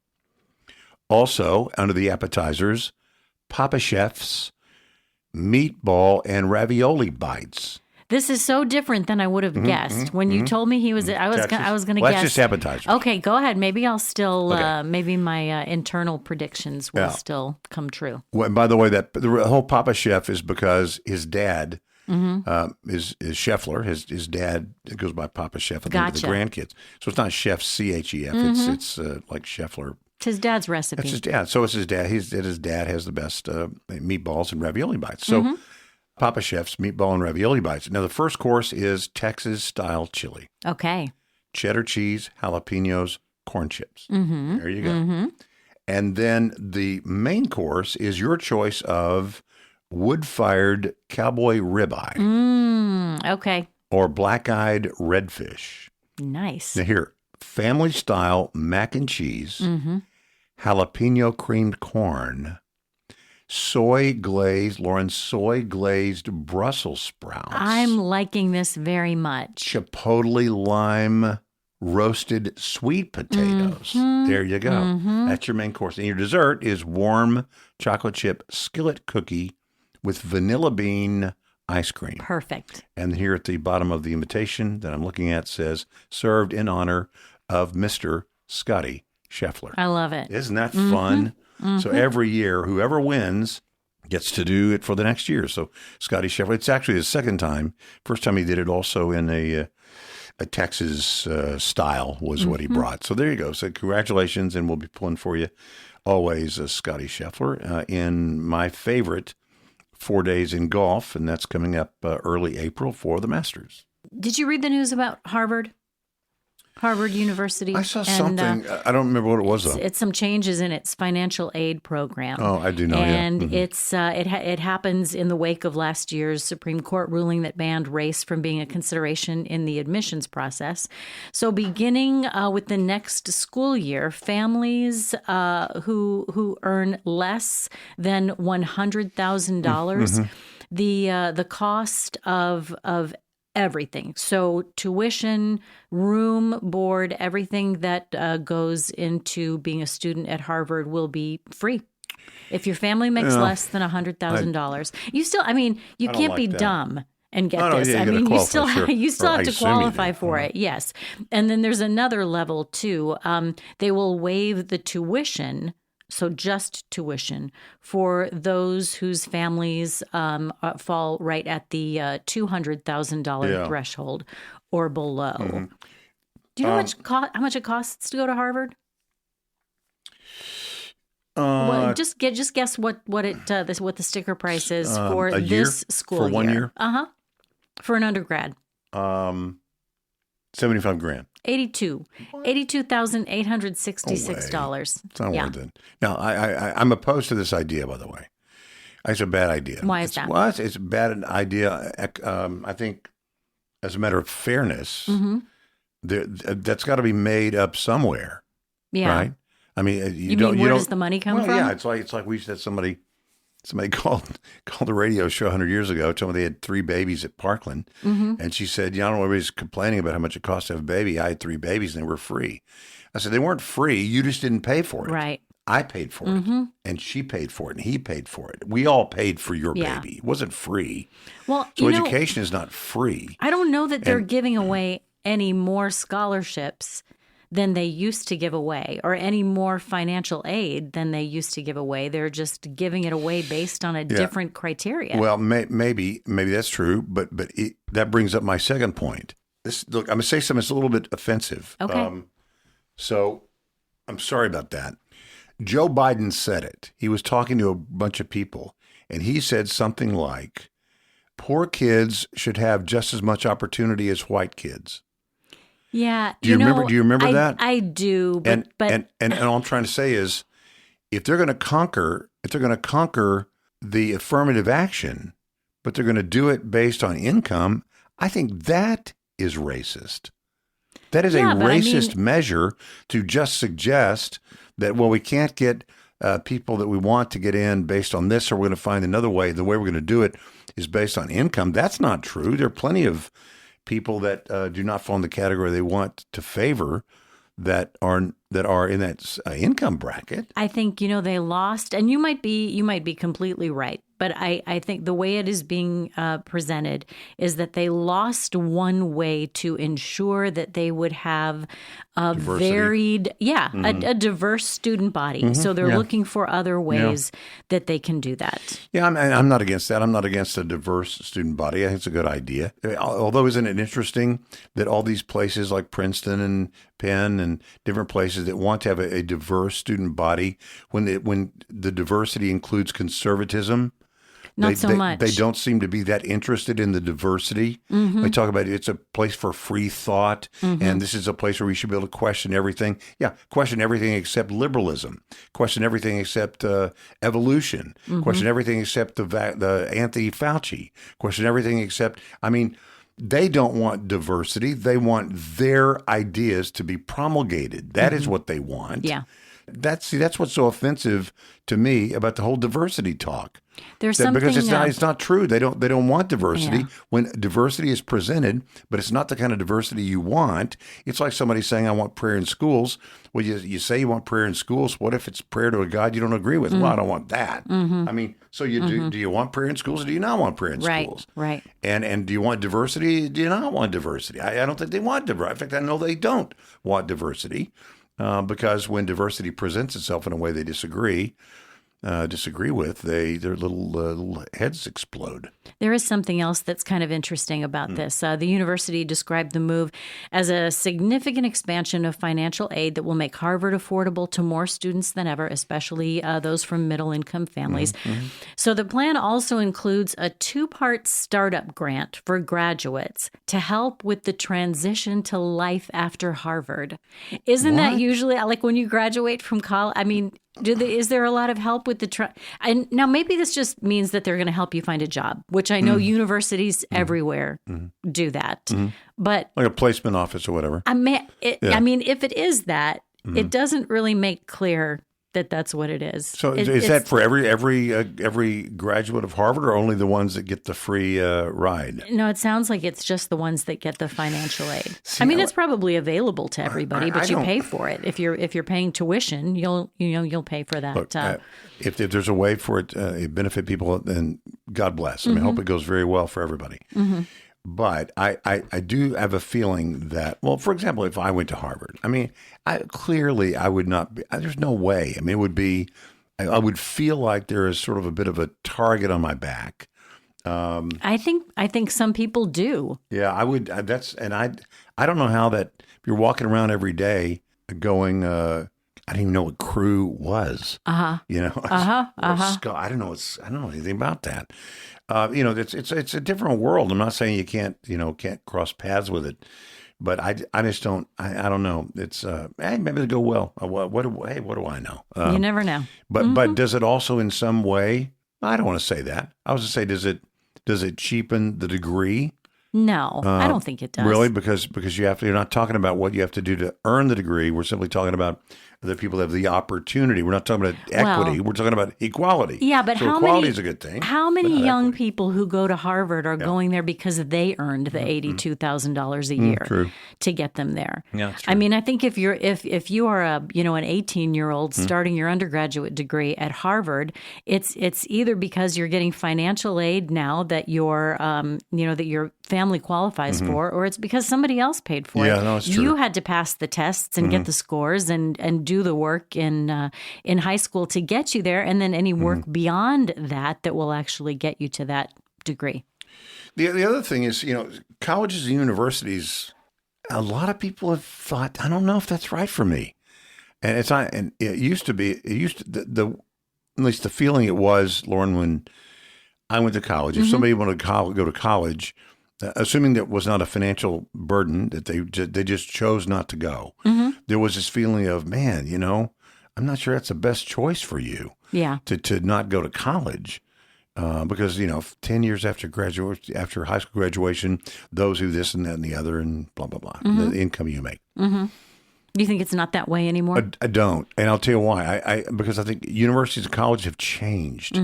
Also, under the appetizers, Papa Chef's meatball and ravioli bites. This is so different than I would have guessed. When you told me he was, I was going to guess. That's just appetizers. Okay, go ahead. Maybe I'll still, maybe my internal predictions will still come true. Well, by the way, the whole Papa Chef is because his dad is Scheffler. His dad goes by Papa Chef, and the grandkids. So it's not Chef Chef. It's like Scheffler. It's his dad's recipe. It's his dad. So it's his dad. His dad has the best meatballs and ravioli bites. So Papa Chef's meatball and ravioli bites. Now the first course is Texas style chili. Okay. Cheddar cheese, jalapenos, corn chips. Mm-hmm. There you go. Mm-hmm. And then the main course is your choice of wood-fired cowboy ribeye. Okay. Or black-eyed redfish. Nice. Now here, family-style mac and cheese, jalapeno creamed corn, soy glazed Brussels sprouts. I'm liking this very much. Chipotle lime roasted sweet potatoes. There you go. That's your main course. And your dessert is warm chocolate chip skillet cookie with vanilla bean ice cream. Perfect. And here at the bottom of the invitation that I'm looking at says, served in honor of Mr. Scotty Scheffler. I love it. Isn't that fun? So every year, whoever wins gets to do it for the next year. So Scotty Scheffler, it's actually his second time. First time he did it also in a Texas style was what he brought. So there you go. So congratulations, and we'll be pulling for you always Scotty Scheffler in my favorite 4 days in golf, and that's coming up early April for the Masters. Did you read the news about Harvard University? I saw something. I don't remember what it was, though. It's some changes in its financial aid program. Oh, I do know, and it's it happens in the wake of last year's Supreme Court ruling that banned race from being a consideration in the admissions process. So beginning with the next school year, families who earn less than $100,000, the cost of everything. So tuition, room, board, everything that goes into being a student at Harvard will be free. If your family makes less than $100,000, you still, you can't be dumb and get this. Yeah, you still have to qualify for it. Yes. And then there's another level too. They will waive the tuition. So just tuition for those whose families fall right at the $200,000 threshold or below. Do you know how much it costs to go to Harvard? Just guess what the sticker price is for this school year. For 1 year? For an undergrad. $75,000. $82,866. It's not worth it. Now, I'm opposed to this idea, by the way. It's a bad idea. Why is that? Well, it's a bad idea. I think, as a matter of fairness, that's got to be made up somewhere. Yeah. Right? I mean, you mean where does the money come from? Yeah, it's like we said somebody somebody called the radio show 100 years ago, told me they had 3 babies at Parkland. And she said, I don't know, everybody's complaining about how much it costs to have a baby. I had 3 babies and they were free. I said, they weren't free. You just didn't pay for it. Right. I paid for it, and she paid for it, and he paid for it. We all paid for your baby. It wasn't free. Well, so education is not free. I don't know that they're giving away any more scholarships than they used to give away, or any more financial aid than they used to give away. They're just giving it away based on a different criteria. Well, maybe that's true, but that brings up my second point. Look, I'm going to say something that's a little bit offensive. Okay. So I'm sorry about that. Joe Biden said it. He was talking to a bunch of people, and he said something like, poor kids should have just as much opportunity as white kids. Yeah. Do you remember that? I do. And all I'm trying to say is, if they're going to conquer the affirmative action, but they're going to do it based on income, I think that is racist. That is a racist measure to just suggest that, well, we can't get people that we want to get in based on this, or we're going to find another way. The way we're going to do it is based on income. That's not true. There are plenty of people that do not fall in the category they want to favor that are in that income bracket. I think, they lost, and you might be completely right. But I think the way it is being presented is that they lost one way to ensure that they would have a varied, a diverse student body. So they're looking for other ways that they can do that. Yeah, I'm not against that. I'm not against a diverse student body. I think it's a good idea. Although, isn't it interesting that all these places like Princeton and Penn and different places that want to have a diverse student body, when the diversity includes conservatism, Not so much. They don't seem to be that interested in the diversity. They talk about it's a place for free thought, and this is a place where we should be able to question everything. Yeah, question everything except liberalism. Question everything except evolution. Question everything except the Anthony Fauci. Question everything except, they don't want diversity. They want their ideas to be promulgated. That is what they want. Yeah. That's what's so offensive to me about the whole diversity talk. There's something because it's not true. They don't want diversity. When diversity is presented, but it's not the kind of diversity you want. It's like somebody saying, "I want prayer in schools." Well, you say you want prayer in schools. What if it's prayer to a God you don't agree with? Well, I don't want that. So you do you want prayer in schools, or do you not want prayer in schools? Right. And do you want diversity? Do you not want diversity? I don't think they want diversity. In fact, I know they don't want diversity. Because when diversity presents itself in a way they disagree with, their little heads explode. There is something else that's kind of interesting about this. The university described the move as a significant expansion of financial aid that will make Harvard affordable to more students than ever, especially those from middle-income families. So the plan also includes a 2-part startup grant for graduates to help with the transition to life after Harvard. Isn't that usually, like when you graduate from college, is there a lot of help with and now maybe this just means that they're going to help you find a job, which I know universities everywhere do that. But like a placement office or whatever. If it is that, it doesn't really make clear that that's what it is. So is that for every graduate of Harvard, or only the ones that get the free ride? No, it sounds like it's just the ones that get the financial aid. It's probably available to everybody, but you pay for it. If you're paying tuition, you'll pay for that. Look, if there's a way for it to benefit people, then God bless. I hope it goes very well for everybody. But I do have a feeling that, well, for example, if I went to Harvard, I would not be, there's no way. It would be, I would feel like there is sort of a bit of a target on my back. I think some people do. Yeah, I would. I don't know how that, if you're walking around every day going, I didn't even know what crew was. I don't know anything about that. It's a different world. I'm not saying you can't cross paths with it, but I just don't. I don't know. It's maybe it'll go well. What do I know? You never know. But does it also in some way? I don't want to say that. I was to say, does it cheapen the degree? No, I don't think it does. Really? Because you're not talking about what you have to do to earn the degree. We're simply talking about the people that have the opportunity. We're not talking about equity. We're talking about equality. Yeah, but so equality is a good thing. How many young people who go to Harvard are going there because they earned the $82,000 a year to get them there? Yeah, that's true. I mean, I think if you are an 18-year-old starting your undergraduate degree at Harvard, it's either because you're getting financial aid now that your that your family qualifies for, or it's because somebody else paid for it. Yeah, no, it's true. You had to pass the tests and get the scores and do the work in high school to get you there, and then any work beyond that will actually get you to that degree. The other thing is, colleges and universities, a lot of people have thought, I don't know if that's right for me. And it's not, and it used to be, at least the feeling it was, Lauren, when I went to college, if somebody wanted to go to college, assuming that was not a financial burden, that they just chose not to go, there was this feeling of, man, I'm not sure that's the best choice for you. Yeah. To not go to college. Because 10 years after high school graduation, those who this and that and the other and blah blah blah, the income you make. Do you think it's not that way anymore? I don't, and I'll tell you why. Because I think universities and colleges have changed,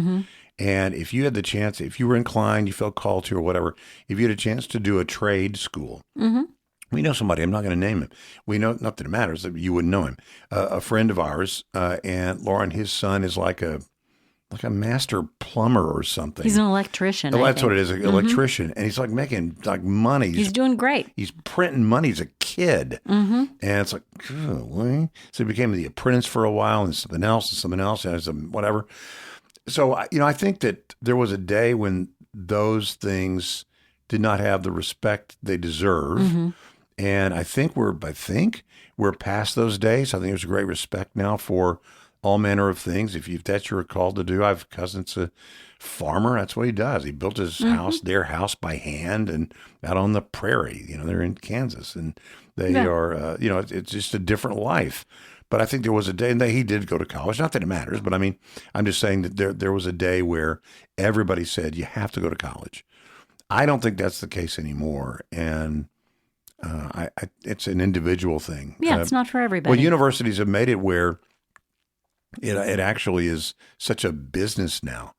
and if you had the chance, if you were inclined, you felt called to or whatever, if you had a chance to do a trade school. We know somebody. I'm not going to name him. We know, not that it matters, that you wouldn't know him. A friend of ours, and Lauren, his son is like a master plumber or something. He's an electrician. Oh, that's what it is, an electrician. And he's like making money. He's doing great. He's printing money as a kid. And it's like, really? So he became the apprentice for a while and something else, and whatever. So, I think that there was a day when those things did not have the respect they deserve. And I think we're past those days. I think there's a great respect now for all manner of things. If that's your call to do, I have a cousin that's a farmer. That's what he does. He built his their house by hand and out on the prairie. They're in Kansas, and they are, it's just a different life. But I think there was a day, and he did go to college. Not that it matters, but I mean, I'm just saying that there was a day where everybody said, you have to go to college. I don't think that's the case anymore. And it's an individual thing. Yeah, it's not for everybody. Well, universities have made it where it actually is such a business now,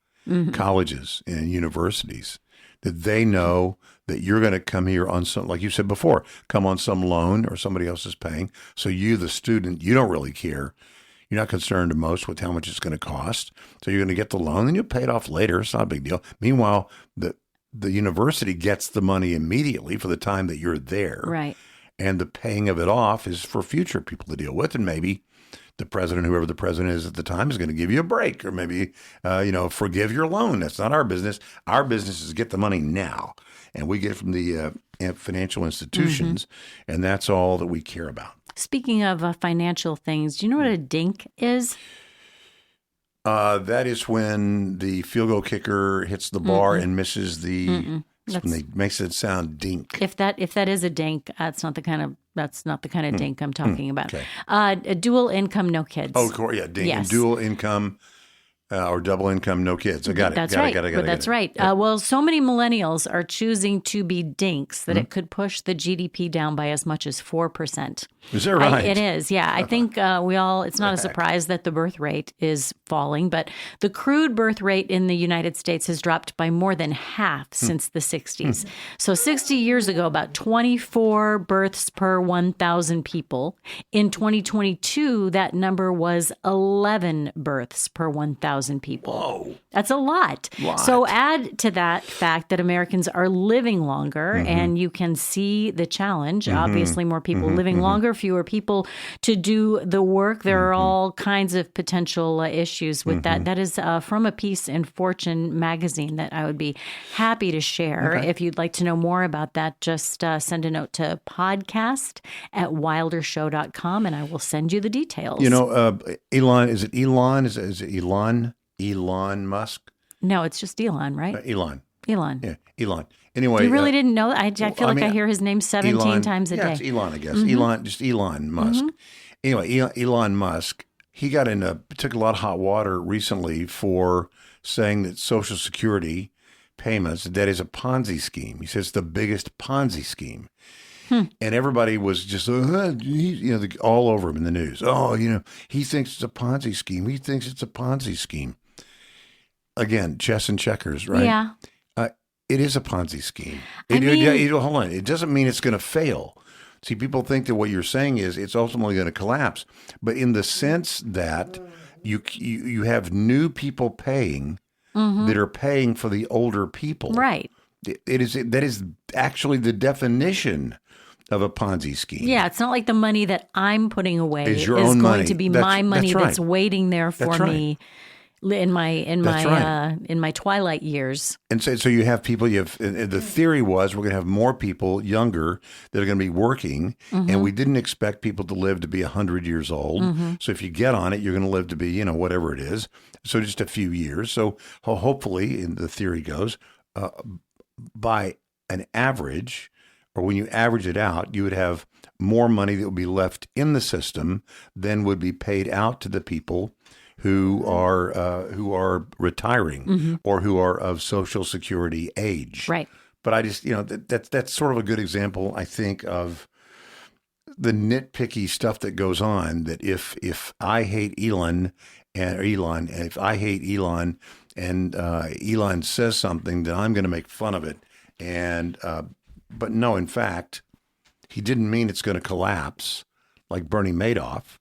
colleges and universities, that they know that you're going to come here on some, like you said before, come on some loan or somebody else is paying. So you, the student, you don't really care. You're not concerned most with how much it's going to cost. So you're going to get the loan and you'll pay it off later. It's not a big deal. Meanwhile, the university gets the money immediately for the time that you're there. Right. And the paying of it off is for future people to deal with. And maybe the president, whoever the president is at the time, is going to give you a break, or maybe, forgive your loan. That's not our business. Our business is get the money now. And we get it from the financial institutions, and that's all that we care about. Speaking of financial things, do you know what a DINK is? That is when the field goal kicker hits the bar and misses the. Makes it sound dink. If that is a DINK, that's not the kind of DINK I'm talking about. Okay. A dual income, no kids. Oh, yeah, DINK. Yes. Dual income. Or double income, no kids. I got it. That's got right. It. That's right. Yeah. Well, so many millennials are choosing to be DINKs that it could push the GDP down by as much as 4%. Is that right? It is, yeah. I think it's not a surprise that the birth rate is falling, but the crude birth rate in the United States has dropped by more than half since the 60s. So 60 years ago, about 24 births per 1,000 people. In 2022, that number was 11 births per 1,000 people. Whoa. That's a lot. So add to that fact that Americans are living longer, and you can see the challenge. Obviously, more people living longer, fewer people to do the work. There are all kinds of potential issues with that. That is from a piece in Fortune magazine that I would be happy to share. Okay. If you'd like to know more about that, just send a note to podcast@wildershow.com, and I will send you the details. Elon, is it Elon? Is it Elon? Elon Musk? No, it's just Elon, right? Elon. Yeah, Elon. Anyway. You really didn't know? I feel I hear his name 17 times a day. Yeah, it's Elon, I guess. Elon Musk. Anyway, Elon Musk, he took a lot of hot water recently for saying that Social Security payments. That is a Ponzi scheme. He says the biggest Ponzi scheme. And everybody was just, all over him in the news. Oh, he thinks it's a Ponzi scheme. He thinks it's a Ponzi scheme. Again, chess and checkers, right? Yeah. It is a Ponzi scheme. Hold on. It doesn't mean it's going to fail. See, people think that what you're saying is it's ultimately going to collapse. But in the sense that you have new people paying that are paying for the older people. Right. That is actually the definition of a Ponzi scheme. Yeah, it's not like the money that I'm putting away is going money. to be my money that's waiting there for me in my twilight years. And so you have people. The theory was we're going to have more people younger that are going to be working, and we didn't expect people to live to be 100 years old. So if you get on it, you're going to live to be whatever it is. So just a few years. So hopefully, in the theory goes, by an average, or when you average it out, you would have more money that would be left in the system than would be paid out to the people who are retiring or who are of Social Security age. Right. But I just, that's sort of a good example, I think, of the nitpicky stuff that goes on. That if I hate Elon, and Elon says something, then I'm going to make fun of it. But no, in fact, he didn't mean it's going to collapse like Bernie Madoff.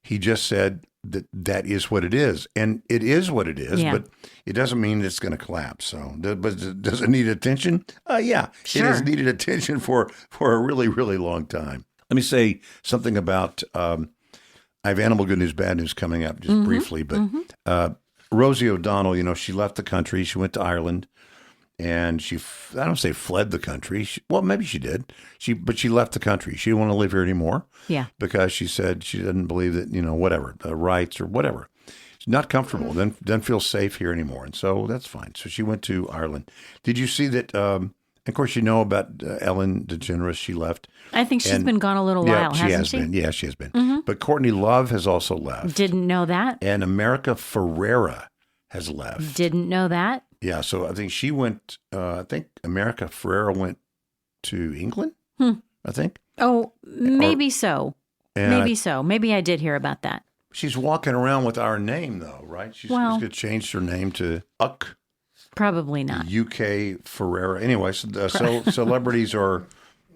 He just said that is what it is. And it is what it is, but it doesn't mean it's going to collapse. So, but does it need attention? Yeah, sure. It has needed attention for a really, really long time. Let me say something about, I have animal good news, bad news coming up just briefly, but Rosie O'Donnell, she left the country. She went to Ireland. And I don't say fled the country. Maybe she did. But she left the country. She didn't want to live here anymore. Yeah. Because she said she didn't believe that, whatever, the rights or whatever. She's not comfortable. Doesn't feel safe here anymore. And so that's fine. So she went to Ireland. Did you see that? Of course, about Ellen DeGeneres. She left. I think she's been gone a little while, hasn't she? Been. Yeah, she has been. But Courtney Love has also left. Didn't know that. And America Ferrera has left. Didn't know that. Yeah, so I think she went, America Ferrera went to England, I think. Oh, maybe so. Maybe I did hear about that. She's walking around with our name, though, right? She's going to change her name to Uck. Probably not. UK Ferrera. Anyway, so celebrities are...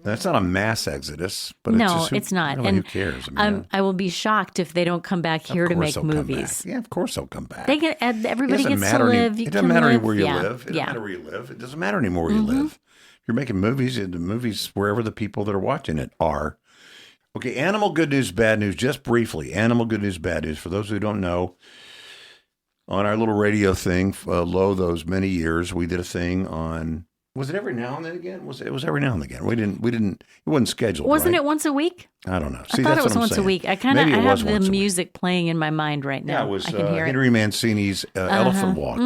That's not a mass exodus, but it's not. And who cares? I will be shocked if they don't come back here to make movies. Yeah, of course they'll come back. Everybody gets to live. It doesn't matter where you live. It doesn't matter where you live. It doesn't matter anymore where you live. You're making movies, the movies wherever the people that are watching it are. Okay, animal good news, bad news. Just briefly, animal good news, bad news. For those who don't know, on our little radio thing, those many years, we did a thing on. Was it every now and then again? It was every now and again. We didn't. It wasn't scheduled. Wasn't it once a week? I don't know. I thought it was once a week. I have the music playing in my mind right now. Yeah, it was Henry Mancini's Elephant Walk.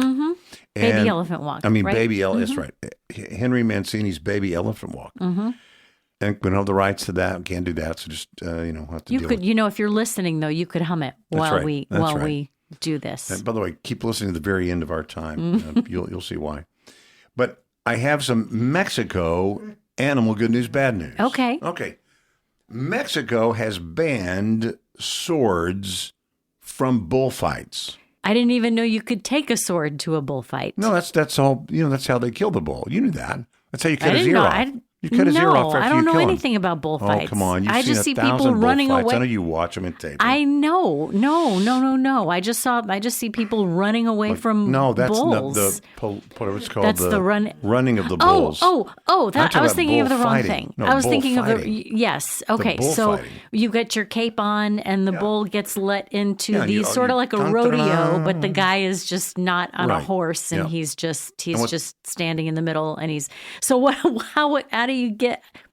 Baby Elephant Walk. I mean, right? That's right. Henry Mancini's Baby Elephant Walk. And we don't have the rights to that. We can't do that. So just have to. You could, if you're listening though, you could hum it while we do this. And by the way, keep listening to the very end of our time. You'll see why. But I have some Mexico animal good news, bad news. Okay. Mexico has banned swords from bullfights. I didn't even know you could take a sword to a bullfight. No, that's all. That's how they kill the bull. You knew that. That's how you cut his ear off. You cut his ear off after you kill him. I don't know anything about bullfights. Oh, come on. I just see people running away. I know you watch them in tape. I know. No. I just see people running away from bulls. No, that's what's called that's the running of the bulls. I was thinking of the wrong thing. No, I was thinking fighting. of yes. Okay, so you get your cape on and the bull gets let into these sort of like a rodeo, but the guy is just not on a horse and he's just standing in the middle and he's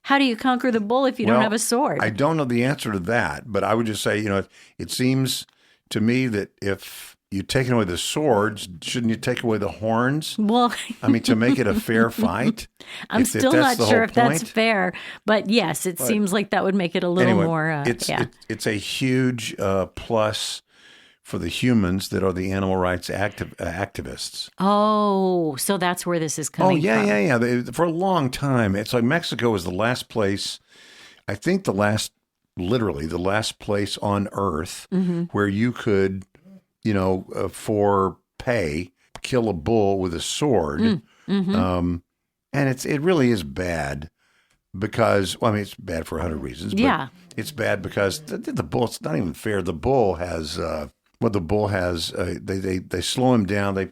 how do you conquer the bull if you don't have a sword? I don't know the answer to that, but I would just say, it seems to me that if you're taking away the swords, shouldn't you take away the horns? Well, I mean, to make it a fair fight. I'm still not sure if that's fair, but yes, it seems like that would make it a little more. It's a huge plus for the humans that are the animal rights activists. Oh, so that's where this is coming from. Yeah. For a long time, it's like Mexico was the last place, I think literally the last place on earth where you could, for pay, kill a bull with a sword. And it really is bad because, it's bad for 100 reasons. But it's bad because the bull, it's not even fair. The bull has, they slow him down. They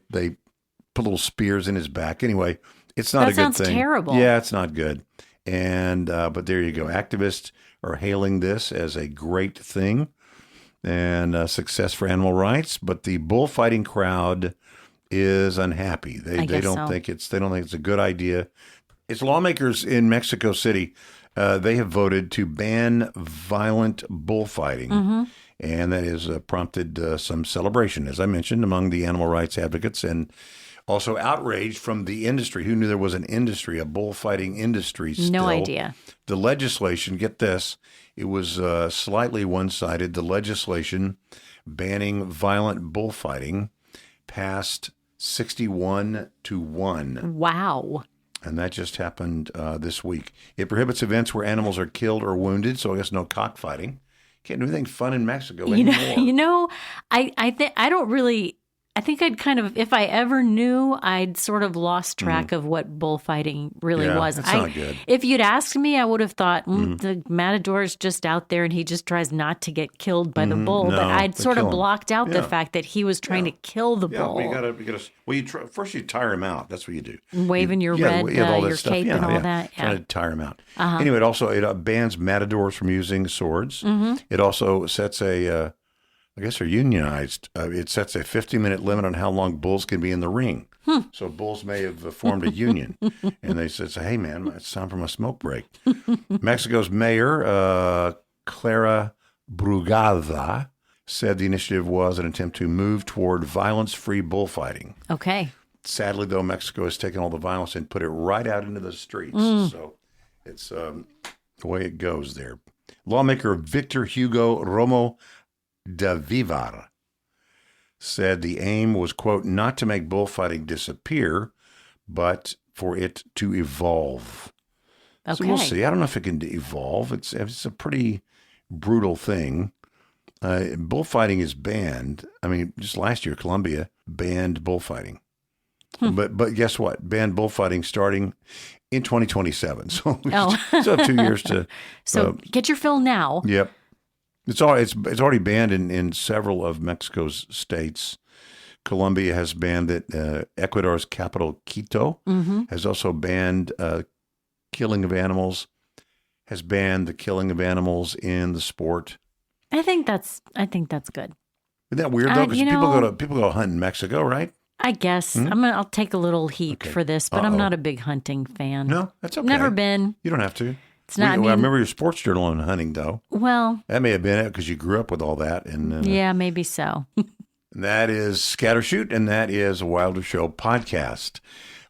put little spears in his back. Anyway, it's not a good thing. That sounds terrible. Yeah, it's not good. And, but there you go. Activists are hailing this as a great thing and a success for animal rights. But the bullfighting crowd is unhappy. They don't think it's a good idea. It's lawmakers in Mexico City. They have voted to ban violent bullfighting. And that has prompted some celebration, as I mentioned, among the animal rights advocates and also outrage from the industry. Who knew there was an industry, a bullfighting industry still? No idea. The legislation, get this, it was slightly one-sided. The legislation banning violent bullfighting passed 61-1. Wow. And that just happened this week. It prohibits events where animals are killed or wounded, so I guess no cockfighting. Can't do anything fun in Mexico anymore. I think I'd kind of, if I ever knew, I'd sort of lost track of what bullfighting really was. That's not good. If you'd asked me, I would have thought the matador is just out there and he just tries not to get killed by the bull. No, but I'd sort of blocked out the Yeah. fact that he was trying to kill the bull. First you tire him out. That's what you do. Waving your red, your cape and all that. Yeah. Trying to tire him out. Anyway, it bans matadors from using swords. It also sets I guess they're unionized. It sets a 50-minute limit on how long bulls can be in the ring. So bulls may have formed a union. And they said, hey, man, it's time for my smoke break. Mexico's mayor, Clara Brugada, said the initiative was an attempt to move toward violence-free bullfighting. Okay. Sadly, though, Mexico has taken all the violence and put it right out into the streets. So it's the way it goes there. Lawmaker Victor Hugo Romo de Vivar said the aim was, quote, not to make bullfighting disappear, but for it to evolve. Okay. So we'll see. I don't know if it can evolve. It's a pretty brutal thing. Bullfighting is banned. I mean, just last year, Colombia banned bullfighting. But guess what? Banned bullfighting starting in 2027. So we still have 2 years to. So get your fill now. Yep. It's already banned in several of Mexico's states. Colombia has banned it. Ecuador's capital, Quito, has also banned killing of animals, has banned the killing of animals in the sport. I think that's good. Isn't that weird, though? Because people go hunt in Mexico, right? I guess. I'll take a little heat for this, but I'm not a big hunting fan. No, that's okay. Never been. You don't have to. It's not. I remember your sports journal on hunting, though. Well, that may have been it because you grew up with all that. And yeah, maybe so. That is Scattershoot, and that is a Wilder Show podcast.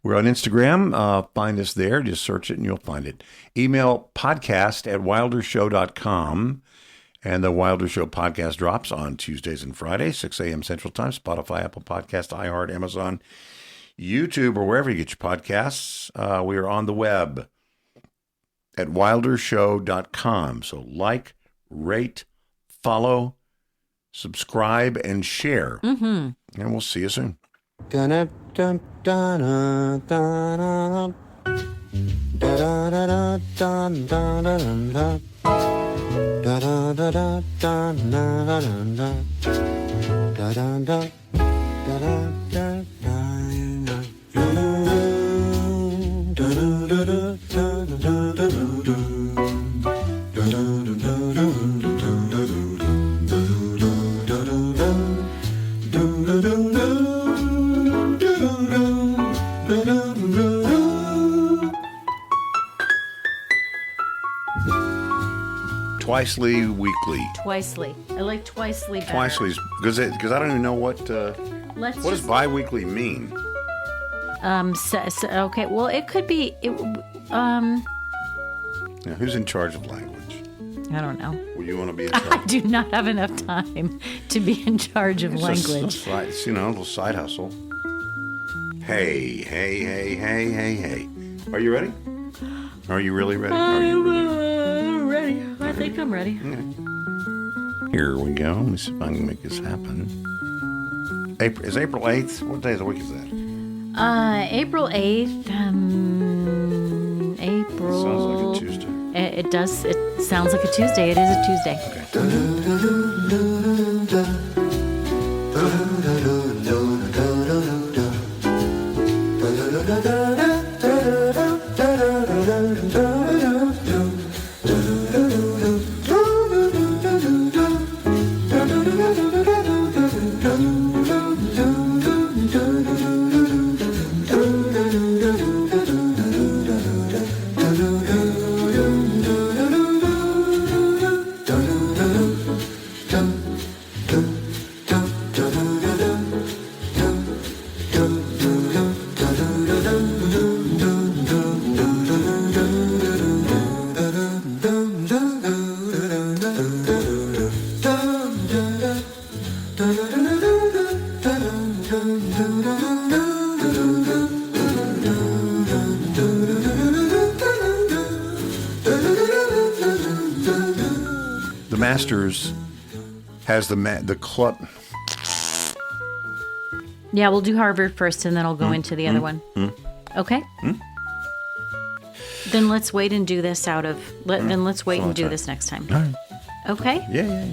We're on Instagram. Find us there. Just search it, and you'll find it. Email podcast@wildershow.com. And the Wilder Show podcast drops on Tuesdays and Fridays, 6 a.m. Central Time, Spotify, Apple Podcast, iHeart, Amazon, YouTube, or wherever you get your podcasts. We are on the web at wildershow.com. So like, rate, follow, subscribe, and share. And we'll see you soon. Da da da da da da da da da da da da Twicely weekly. Twicely. I like twicely better. Twicely because I don't even know what does bi-weekly mean. Okay. Well, it could be. Now, who's in charge of language? I don't know. Well, you want to be in I charge? do not have enough time to be in charge of language. It's, a little side hustle. Hey. Are you ready? Are you really ready? I'm ready. I think I'm ready. Here we go. Let me see if I can make this happen. Is April 8th? What day of the week is that? April 8th. April. Sounds like a Tuesday. It does. It sounds like a Tuesday. It is a Tuesday. The Masters has the club. Yeah, we'll do Harvard first, and then I'll go into the other one. Okay. Then let's wait and do this then let's wait and do this next time. All right. Okay. Yeah.